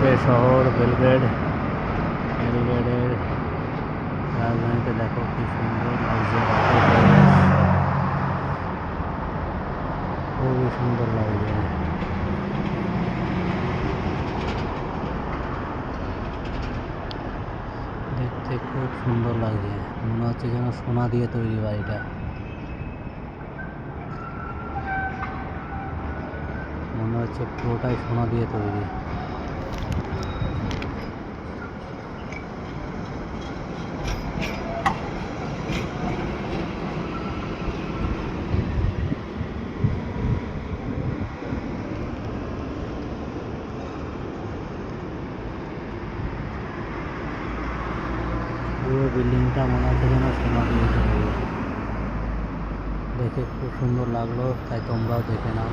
Belgrade শহর, বেলগ্রেডের রাজধানীতে দেখো কি সুন্দর লাগছে, খুবই সুন্দর লাগছে। দেখতে খুব সুন্দর লাগছে, মনে হচ্ছে যেন সোনা দিয়ে তৈরি বাড়িটা। মনে হচ্ছে পুরোটাই সোনা দিয়ে তৈরি। পুরো বিল্ডিংটা মনে হচ্ছে যেন সোনা দিয়ে তৈরি। দেখে খুব সুন্দর লাগলো, তাই তোমরাও দেখে নাও।